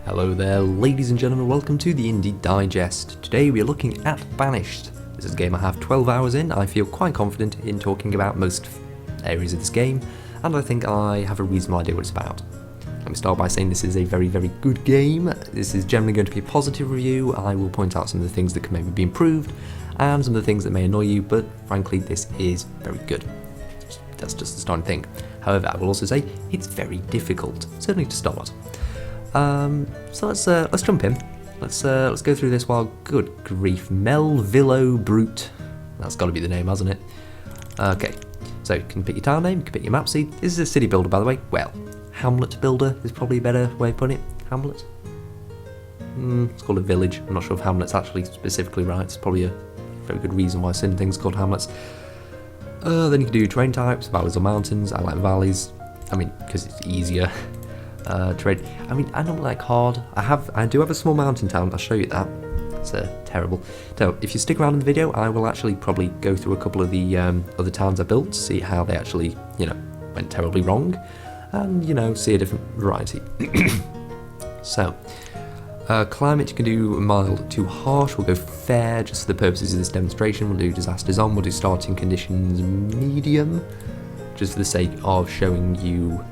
Hello there, ladies and gentlemen, welcome to the Indie Digest. Today we are looking at Banished. This is a game I have 12 hours in. I feel quite confident in talking about most areas of this game, and I think I have a reasonable idea what it's about. Let me start by saying this is a very, very good game. This is generally going to be a positive review. I will point out some of the things that can maybe be improved, and some of the things that may annoy you, but frankly this is very good. That's just the starting thing. However, I will also say it's very difficult, certainly to start. So let's jump in. Let's go through this while, good grief, Melvillo Brute. That's got to be the name, hasn't it? Okay, so you can pick your town name, you can pick your map seed. This is a city builder, by the way. Well, Hamlet builder is probably a better way of putting it. Hamlet? It's called a village. I'm not sure if Hamlet's actually specifically right. It's probably a very good reason why certain things are called Hamlets. Then you can do terrain types, valleys or mountains. I like valleys. I mean, because it's easier. Terrain. I mean, I don't like hard. I do have a small mountain town. I'll show you that. It's terrible. So, if you stick around in the video, I will actually probably go through a couple of the other towns I built, see how they actually, went terribly wrong, and see a different variety. So, climate you can do mild to harsh. We'll go fair just for the purposes of this demonstration. We'll do disasters on. We'll do starting conditions medium, just for the sake of showing you.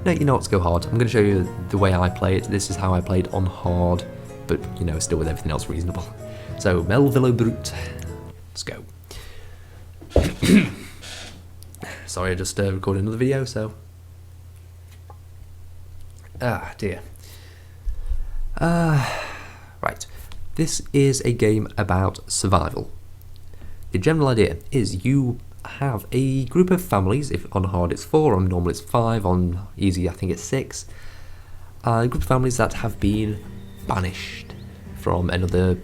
No, you know what, let's go hard. I'm going to show you the way I play it. This is how I played on hard, but, still with everything else reasonable. So, Melvillo Brute. Let's go. Sorry, I just recorded another video, so. Ah, dear. Right. This is a game about survival. The general idea is you have a group of families. If on hard it's 4, on normal it's 5, on easy I think it's 6. A group of families that have been banished from another,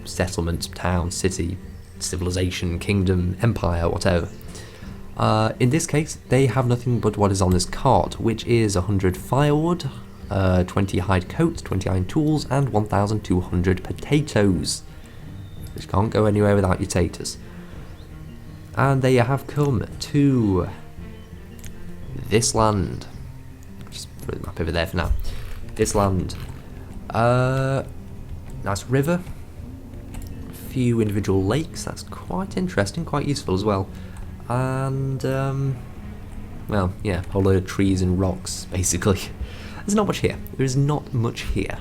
settlement, town, city, civilization, kingdom, empire, whatever. In this case, they have nothing but what is on this card, which is 100 firewood, 20 hide coats, 20 iron tools, and 1,200 potatoes, which can't go anywhere without your taters. And they have come to this land. Just put the map over there for now. This land. Nice river. A few individual lakes. That's quite interesting, quite useful as well. And, well, yeah, a whole load of trees and rocks, basically. There's not much here. There is not much here.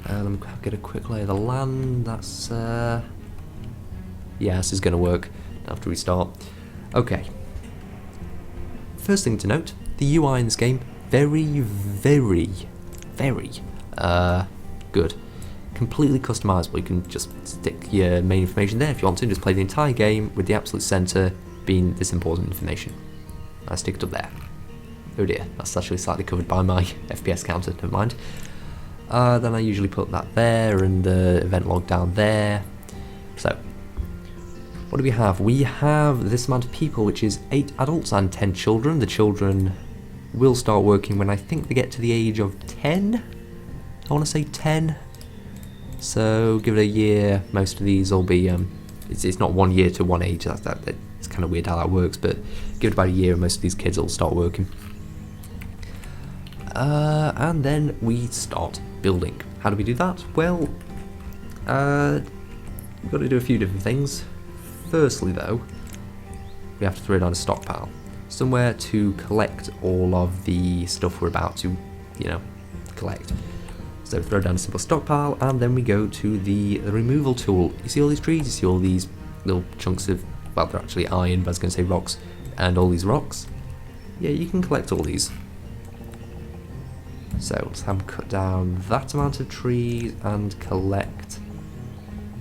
Let me get a quick lay of the land. That's, yeah, this is going to work. After we start. Okay. First thing to note, the UI in this game, very, very, very good. Completely customizable. You can just stick your main information there if you want to, and just play the entire game with the absolute center being this important information. I stick it up there. Oh dear, that's actually slightly covered by my FPS counter, never mind. Then I usually put that there and the event log down there. So, what do we have? We have this amount of people, which is 8 adults and 10 children. The children will start working when I think they get to the age of 10. I want to say 10. So give it a year. Most of these will be, it's not 1 year to one age. It's kind of weird how that works, but give it about a year and most of these kids will start working. And then we start building. How do we do that? Well, we've got to do a few different things. Firstly, though, we have to throw down a stockpile. Somewhere to collect all of the stuff we're about to, collect. So throw down a simple stockpile, and then we go to the removal tool. You see all these trees? You see all these little chunks of, well, they're actually iron, but I was going to say rocks. And all these rocks? Yeah, you can collect all these. So let's have them cut down that amount of trees and collect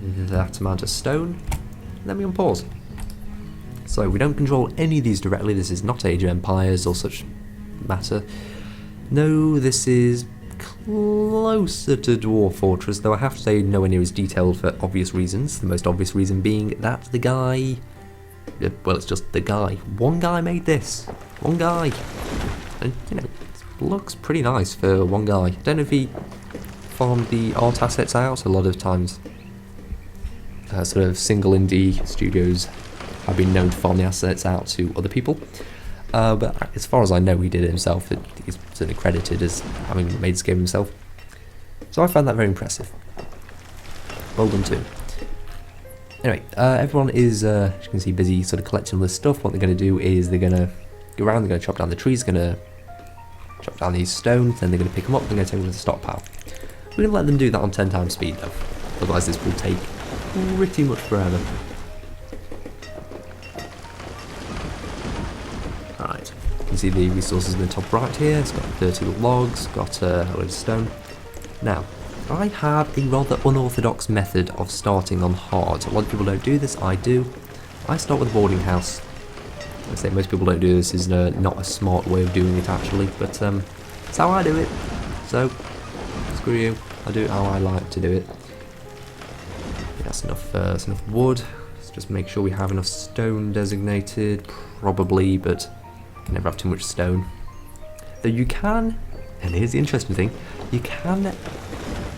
that amount of stone. Then we unpause. So we don't control any of these directly. This is not Age of Empires or such matter. No, this is closer to Dwarf Fortress, though I have to say nowhere near as detailed for obvious reasons. The most obvious reason being that the guy, well, it's just the guy. One guy made this. One guy. And, it looks pretty nice for one guy. I don't know if he farmed the art assets out. A lot of times sort of single indie studios have been known to farm the assets out to other people. but as far as I know, he did it himself. He's certainly credited as having made this game himself. So I found that very impressive. Well done too. Anyway, everyone is, as you can see, busy sort of collecting all this stuff. What they're going to do is they're going to go around, they're going to chop down the trees, going to chop down these stones, then they're going to pick them up, they're going to take them to the stockpile. We're going to let them do that on 10 times speed though, otherwise this will take pretty much forever. Alright, you can see the resources in the top right here. It's got 30 logs, got a load of stone. Now, I have a rather unorthodox method of starting on hard. A lot of people don't do this, I do. I start with a boarding house. I say most people don't do this, is not a smart way of doing it actually, but it's how I do it. So, screw you, I do it how I like to do it. Yeah, that's enough wood. Let's just make sure we have enough stone designated, probably, but you can never have too much stone. Though you can, and here's the interesting thing, you can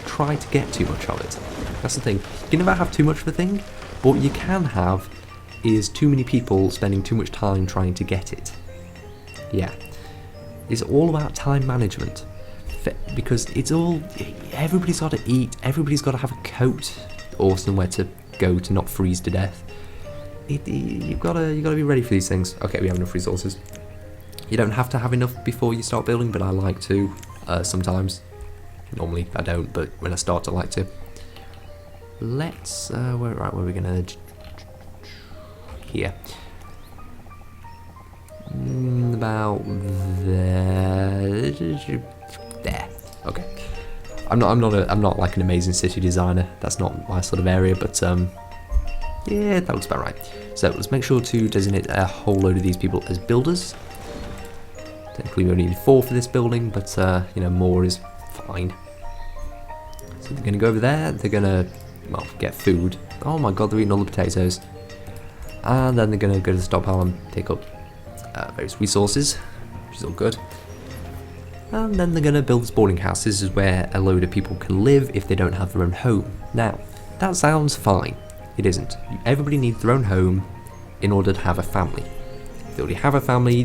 try to get too much of it. That's the thing. You can never have too much of a thing, but what you can have is too many people spending too much time trying to get it. Yeah. It's all about time management. Because it's all, everybody's got to eat, everybody's got to have a coat or somewhere to go to not freeze to death. You've got to be ready for these things. Okay, we have enough resources. You don't have to have enough before you start building, but I like to sometimes. Normally I don't, but when I start I like to. Let's, where are we gonna, here. About there. There. Okay. I'm not like an amazing city designer. That's not my sort of area, but yeah, that looks about right. So let's make sure to designate a whole load of these people as builders. Technically we only need 4 for this building, but you know, more is fine. So they're gonna go over there, they're gonna, well, get food. Oh my god, they're eating all the potatoes. And then they're gonna go to the stockpile and pick up various resources, which is all good. And then they're gonna build this boarding house. This is where a load of people can live if they don't have their own home. Now, that sounds fine. It isn't. Everybody needs their own home in order to have a family. If they already have a family,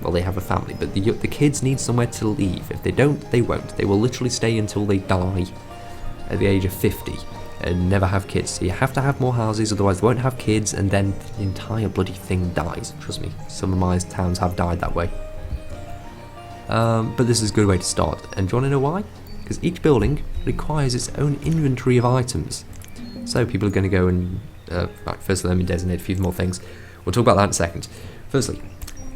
well, they have a family, but the kids need somewhere to leave. If they don't, they won't. They will literally stay until they die at the age of 50 and never have kids. So you have to have more houses, otherwise they won't have kids, and then the entire bloody thing dies. Trust me, some of my towns have died that way. But this is a good way to start. And do you want to know why? Because each building requires its own inventory of items. So people are going to go and... right, firstly, let me designate a few more things. We'll talk about that in a second. Firstly,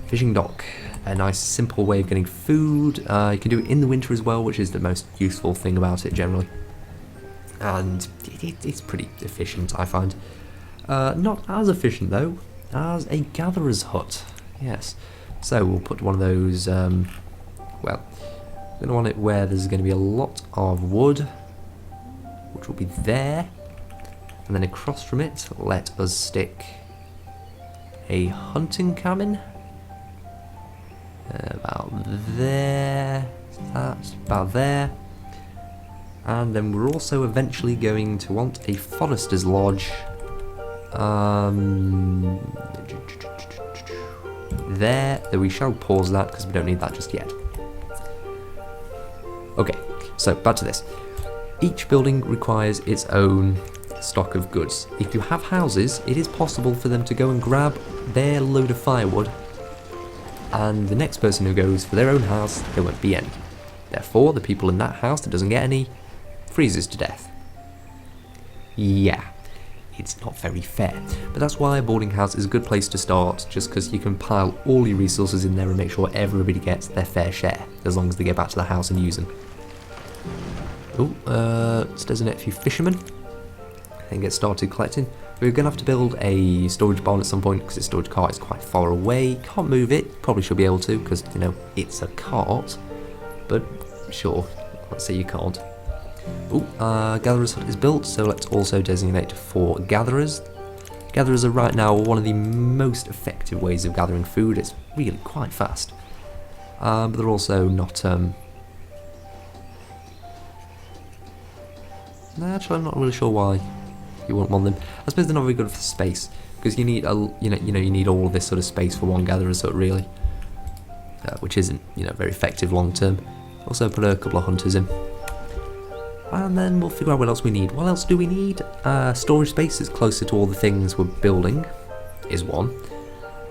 fishing dock. A nice simple way of getting food. You can do it in the winter as well, which is the most useful thing about it generally. And it's pretty efficient, I find. Not as efficient though as a gatherer's hut. Yes. So we'll put one of those, well, we're going to want it where there's going to be a lot of wood, which will be there. And then across from it, let us stick a hunting cabin. About there, that's about there. And then we're also eventually going to want a forester's lodge. There, though we shall pause that because we don't need that just yet. Okay, so back to this. Each building requires its own stock of goods. If you have houses, it is possible for them to go and grab their load of firewood, and the next person who goes for their own house, there won't be any. Therefore, the people in that house that doesn't get any freezes to death. Yeah, it's not very fair. But that's why a boarding house is a good place to start, just because you can pile all your resources in there and make sure everybody gets their fair share, as long as they get back to the house and use them. Oh, let's designate a few fishermen and get started collecting. We're going to have to build a storage barn at some point because the storage cart is quite far away. Can't move it, probably should be able to because, you know, it's a cart. But sure, let's say you can't. Oh, gatherer's hut is built, so let's also designate 4 gatherers. Gatherers are right now one of the most effective ways of gathering food. It's really quite fast. But they're also not... Actually, I'm not really sure why you wouldn't want them. I suppose they're not very good for space because you need you need all of this sort of space for one gatherer's hut, really. which isn't, very effective long term. Also put a couple of hunters in. And then we'll figure out what else we need. What else do we need? Storage space is closer to all the things we're building, is one.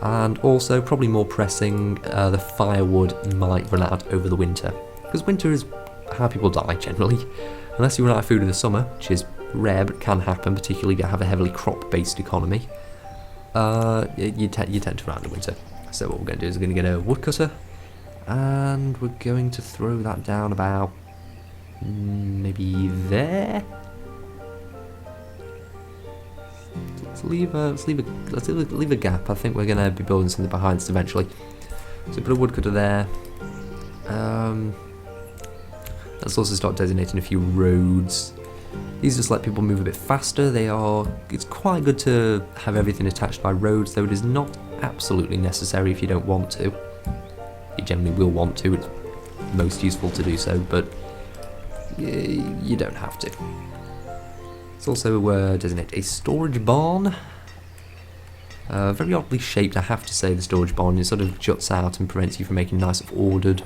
And also, probably more pressing, the firewood might run out over the winter. Because winter is how people die, generally. Unless you run out of food in the summer, which is rare but can happen, particularly if you have a heavily crop-based economy. You tend to run out in winter. So what we're going to do is we're going to get a woodcutter, and we're going to throw that down about maybe there. Let's leave a gap. I think we're going to be building something behind this eventually. So put a woodcutter there. Let's also start designating a few roads. These just let people move a bit faster. It's quite good to have everything attached by roads, though it is not absolutely necessary if you don't want to. You generally will want to. It's most useful to do so, but you don't have to. Let's also designate a storage barn. Very oddly shaped, I have to say, the storage barn. It sort of juts out and prevents you from making nice ordered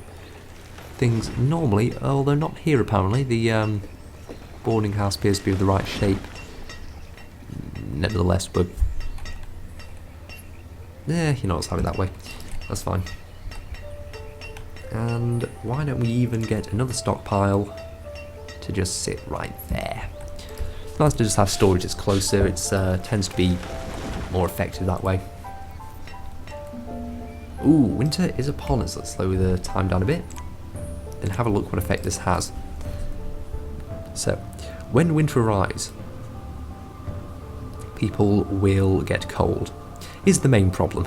things normally, although not here apparently. The boarding house appears to be of the right shape. Nevertheless, but let's have it that way. That's fine. And why don't we even get another stockpile to just sit right there? It's nice to just have storage that's closer. It tends to be more effective that way. Ooh, winter is upon us. Let's slow the time down a bit and have a look what effect this has. So, when winter arrives, people will get cold. Is the main problem.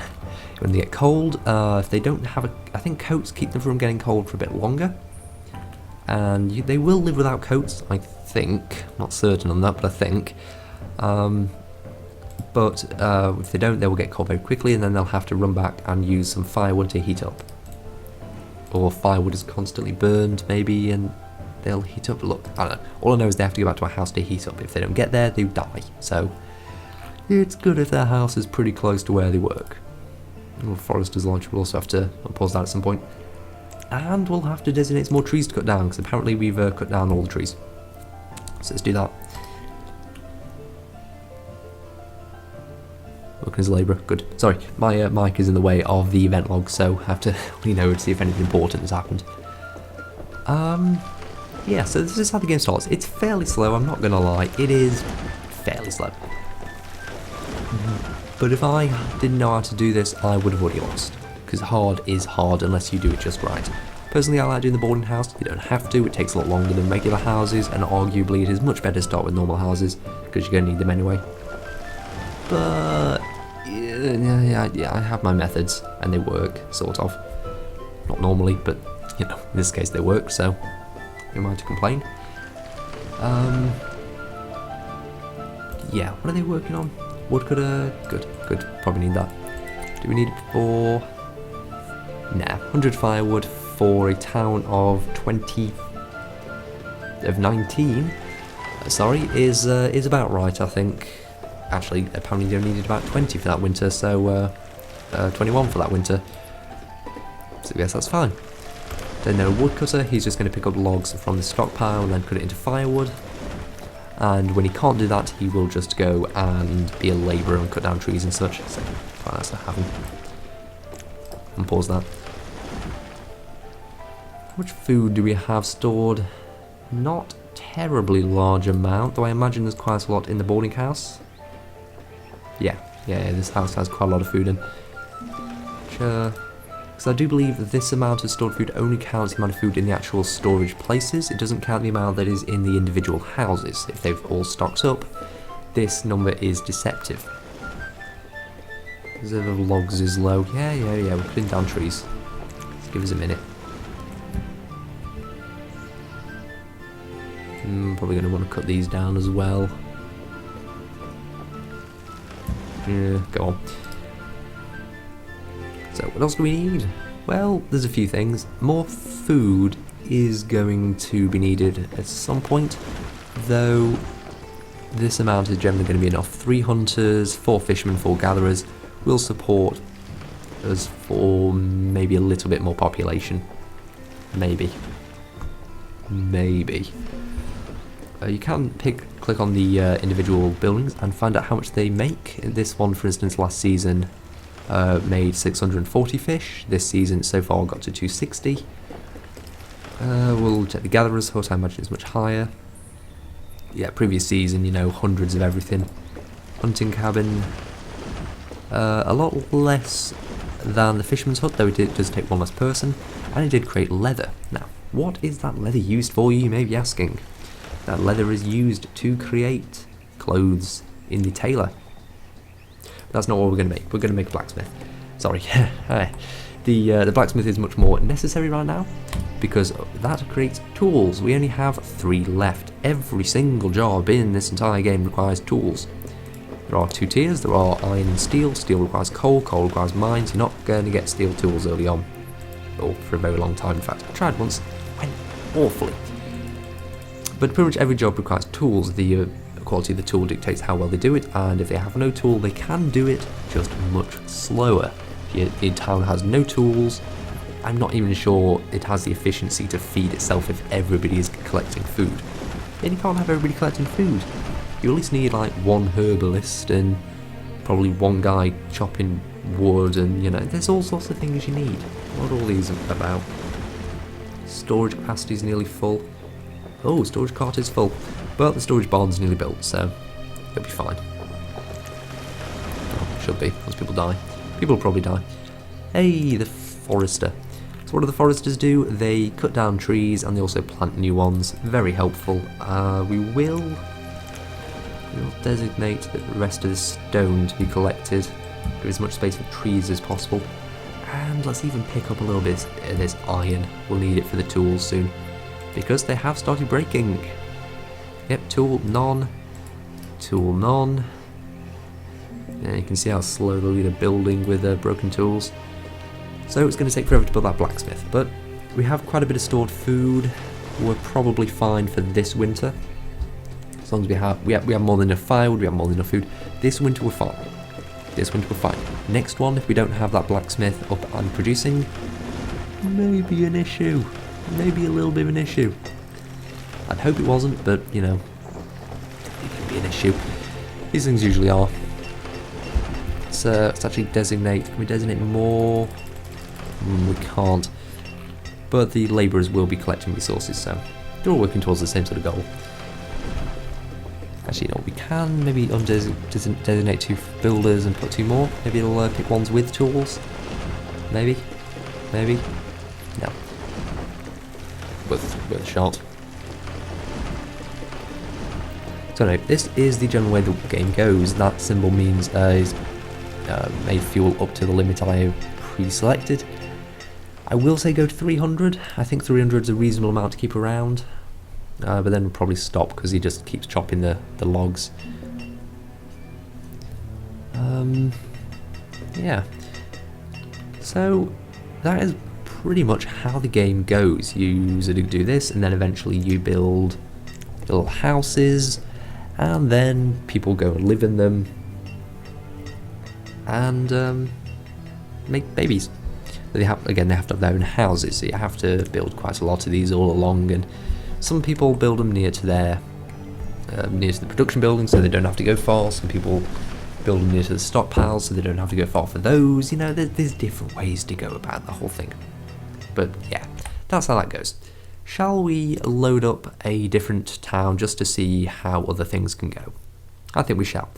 When they get cold, if they don't have I think coats keep them from getting cold for a bit longer. And they will live without coats, I think. I'm not certain on that, but I think. But if they don't, they will get cold very quickly, and then they'll have to run back and use some firewood to heat up. Or firewood is constantly burned, maybe, and they'll heat up. Look, I don't know. All I know is they have to go back to a house to heat up. If they don't get there, they die. So it's good if their house is pretty close to where they work. Well, Forester's Lodge will also have to pause that at some point. And we'll have to designate some more trees to cut down, because apparently we've cut down all the trees. So let's do that. Working as a labourer, good. Sorry, my mic is in the way of the event log, so I have to lean over to see if anything important has happened. Yeah, so this is how the game starts. It's fairly slow, I'm not going to lie. It is fairly slow. But if I didn't know how to do this, I would have already lost. Because hard is hard unless you do it just right. Personally, I like doing the boarding house. You don't have to, it takes a lot longer than regular houses, and arguably it is much better to start with normal houses, because you're going to need them anyway. But yeah, I have my methods, and they work, sort of. Not normally, but, in this case they work, so who am I to complain? Yeah, what are they working on? Woodcutter, good, probably need that. Do we need it for... Nah, 100 firewood for a town of 19, sorry, is about right, I think. Actually, apparently they needed about 20 for that winter, so 21 for that winter. So I guess that's fine. Then a woodcutter, he's just going to pick up logs from the stockpile and then cut it into firewood. And when he can't do that, he will just go and be a labourer and cut down trees and such. So quite nice to have him. And pause that. How much food do we have stored? Not terribly large amount, though I imagine there's quite a lot in the boarding house. Yeah, this house has quite a lot of food in. Because I do believe that this amount of stored food only counts the amount of food in the actual storage places. It doesn't count the amount that is in the individual houses. If they've all stocked up, this number is deceptive. Reserve of logs is low. Yeah, we're cutting down trees. Let's give us a minute. Probably going to want to cut these down as well. Yeah, go on. So what else do we need? Well, there's a few things. More food is going to be needed at some point, though this amount is generally going to be enough. 3 hunters, 4 fishermen, 4 gatherers will support as for maybe a little bit more population. Maybe. You can click on the individual buildings and find out how much they make. This one, for instance, last season made 640 fish. This season so far got to 260. We'll check the gatherer's hut. I imagine it's much higher. Yeah, previous season, you know, hundreds of everything. Hunting cabin, a lot less than the fisherman's hut, though it does take one less person, and it did create leather. Now, what is that leather used for, you may be asking? That leather is used to create clothes in the tailor. That's not what we're going to make. We're going to make a blacksmith. Sorry. The blacksmith is much more necessary right now, because that creates tools. We only have 3 left. Every single job in this entire game requires tools. There are 2 tiers. There are iron and steel. Steel requires coal. Coal requires mines. You're not going to get steel tools early on, or for a very long time. In fact, I tried once. Went awfully. But pretty much every job requires tools. The quality of the tool dictates how well they do it, and if they have no tool, they can do it just much slower. If your town has no tools, I'm not even sure it has the efficiency to feed itself if everybody is collecting food. And you can't have everybody collecting food. You at least need like 1 herbalist and probably 1 guy chopping wood, and you know, there's all sorts of things you need. What are all these about? Storage capacity is nearly full. Oh, storage cart is full, but the storage barn's nearly built, so it'll be fine. Oh, should be, once people die. People will probably die. Hey, the forester. So what do the foresters do? They cut down trees and they also plant new ones. Very helpful. We'll designate the rest of the stone to be collected. Give as much space for trees as possible. And let's even pick up a little bit of this iron. We'll need it for the tools soon, because they have started breaking. Yep, tool none. Tool none. And you can see how slowly they're building with broken tools. So it's going to take forever to build that blacksmith, but we have quite a bit of stored food. We're probably fine for this winter, as long as we have more than enough firewood, we have more than enough food. This winter we're fine. Next one, if we don't have that blacksmith up and producing, maybe an issue. Maybe a little bit of an issue. I'd hope it wasn't, but you know, it can be an issue. These things usually are. Let's actually designate. Can we designate more? We can't. But the labourers will be collecting resources, so they're all working towards the same sort of goal. Actually, you know, we can maybe designate 2 builders and put 2 more. Maybe it'll pick ones with tools. Maybe. No. Worth a shot. So no, this is the general way the game goes. That symbol means is made fuel up to the limit I have pre-selected. I will say go to 300. I think 300 is a reasonable amount to keep around, but then we'll probably stop because he just keeps chopping the logs. Yeah. So that is pretty much how the game goes. You sort of do this, and then eventually you build little houses, and then people go and live in them, and make babies. They have to have their own houses, so you have to build quite a lot of these all along, and some people build them near to the production buildings, so they don't have to go far. Some people build them near to the stockpiles, so they don't have to go far for those. You know, there's different ways to go about the whole thing. But yeah, that's how that goes. Shall we load up a different town just to see how other things can go? I think we shall.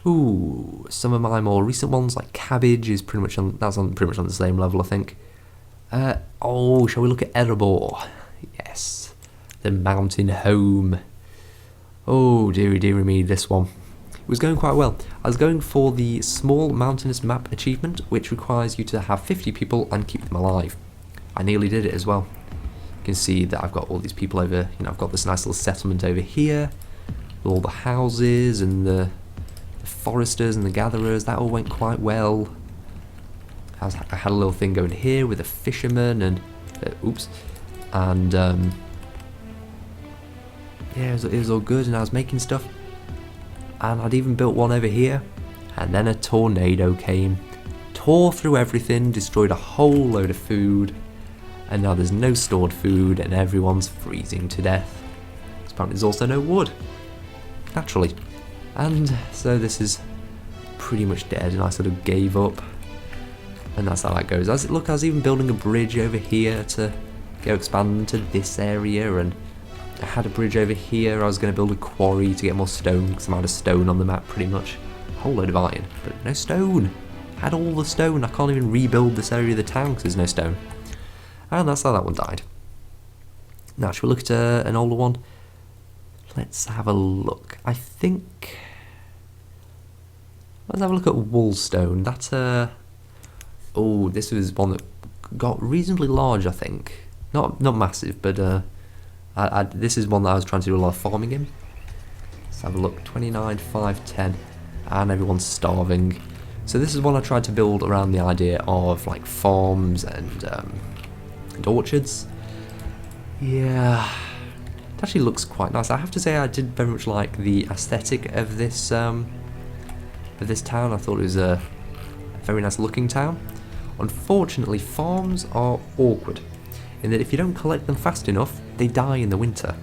Ooh, some of my more recent ones, like Cabbage, is pretty much on the same level, I think. Shall we look at Erebor? Yes, the mountain home. Oh, dearie me, this one. It was going quite well. I was going for the small mountainous map achievement, which requires you to have 50 people and keep them alive. I nearly did it as well. You can see that I've got all these people over, I've got this nice little settlement over here, with all the houses and the foresters and the gatherers. That all went quite well. I had a little thing going here with a fisherman and yeah, it was all good, and I was making stuff, and I'd even built one over here, and then a tornado came, tore through everything, destroyed a whole load of food, and now there's no stored food and everyone's freezing to death. Apparently there's also no wood, naturally. And so this is pretty much dead, and I sort of gave up. And that's how that goes. Look, I was even building a bridge over here to go expand to this area, and I had a bridge over here. I was going to build a quarry to get more stone, because I'm out of stone on the map pretty much. A whole load of iron, but no stone. Had all the stone. I can't even rebuild this area of the town because there's no stone. And that's how that one died. Now, should we look at an older one? Let's have a look. I think... Let's have a look at Woolstone. That's a... Oh, this was one that got reasonably large, I think. Not massive, but this is one that I was trying to do a lot of farming in. Let's have a look. 29, 5, 10. And everyone's starving. So this is one I tried to build around the idea of like farms and orchards. Yeah, it actually looks quite nice. I have to say I did very much like the aesthetic of this town. I thought it was a very nice looking town. Unfortunately, farms are awkward in that if you don't collect them fast enough, they die in the winter.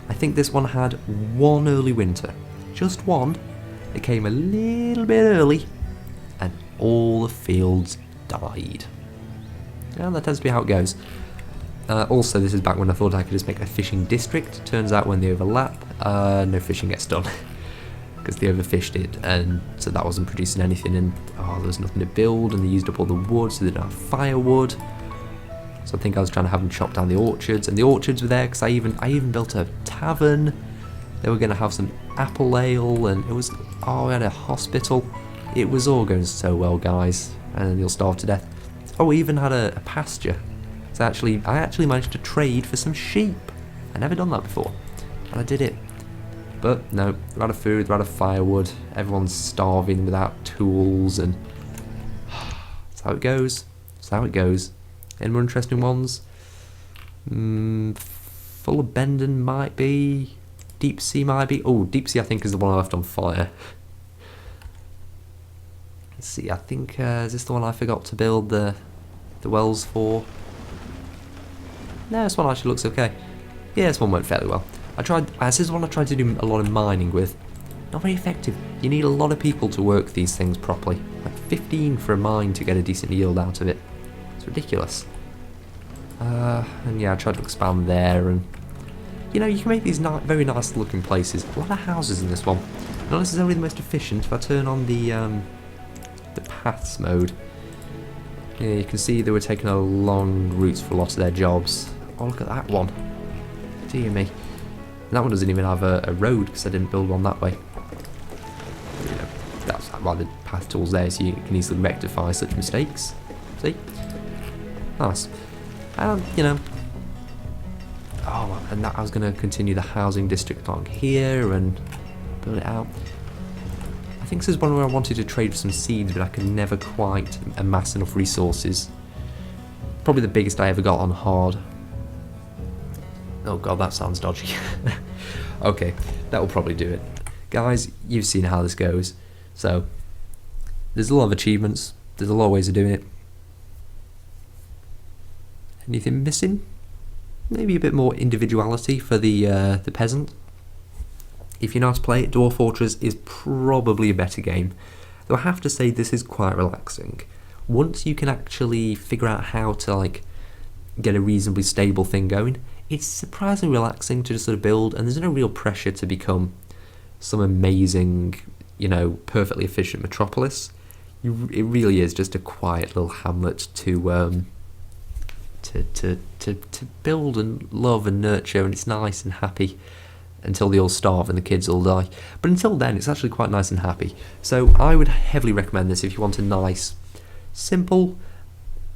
I think this one had one early winter, just one. It came a little bit early, and all the fields died. And that tends to be how it goes. Also, this is back when I thought I could just make a fishing district. Turns out when they overlap, no fishing gets done. Because they overfished it, and so that wasn't producing anything, and there was nothing to build, and they used up all the wood, so they didn't have firewood. So I think I was trying to have them chop down the orchards, and the orchards were there because I even built a tavern. They were going to have some apple ale, and it was, we had a hospital. It was all going so well, guys, and then you'll starve to death. Oh, we even had a pasture. So I actually managed to trade for some sheep. I'd never done that before, and I did it. But no, they're out of food, they're out of firewood, everyone's starving without tools, and that's how it goes. That's how it goes. Any more interesting ones? Full of Bendon might be. Deep Sea might be. Oh, Deep Sea I think is the one I left on fire. Let's see, I think, is this the one I forgot to build the wells for? No, this one actually looks okay. Yeah, this one went fairly well. This is one I tried to do a lot of mining with. Not very effective. You need a lot of people to work these things properly. Like 15 for a mine to get a decent yield out of it. It's ridiculous. And yeah, I tried to expand there, and you know, you can make these very nice looking places. A lot of houses in this one. Not necessarily the most efficient. If I turn on the paths mode, yeah, you can see they were taking a long routes for a lot of their jobs. Oh, look at that one. Dear me. And that one doesn't even have a road because I didn't build one that way. You know, that's why the path tool's there, so you can easily rectify such mistakes. See? Nice. And, you know, and that I was going to continue the housing district along here and build it out. I think this is one where I wanted to trade for some seeds, but I could never quite amass enough resources. Probably the biggest I ever got on hard. Oh god, that sounds dodgy. Okay, that will probably do it. Guys, you've seen how this goes. So, there's a lot of achievements. There's a lot of ways of doing it. Anything missing? Maybe a bit more individuality for the peasant. If you know how to play it, Dwarf Fortress is probably a better game. Though I have to say this is quite relaxing. Once you can actually figure out how to like get a reasonably stable thing going, it's surprisingly relaxing to just sort of build, and there's no real pressure to become some amazing, you know, perfectly efficient metropolis. It really is just a quiet little hamlet to build and love and nurture, and it's nice and happy until they all starve and the kids all die. But until then, it's actually quite nice and happy. So I would heavily recommend this if you want a nice, simple,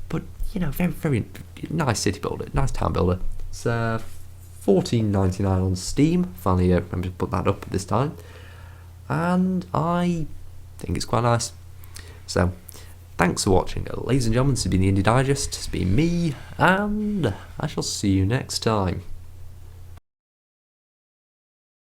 but you know, very, very nice city builder, nice town builder. It's $14.99 on Steam. Finally remember to put that up this time, and I think it's quite nice. So thanks for watching, ladies and gentlemen. This has been the Indie Digest. It's been me, and I shall see you next time.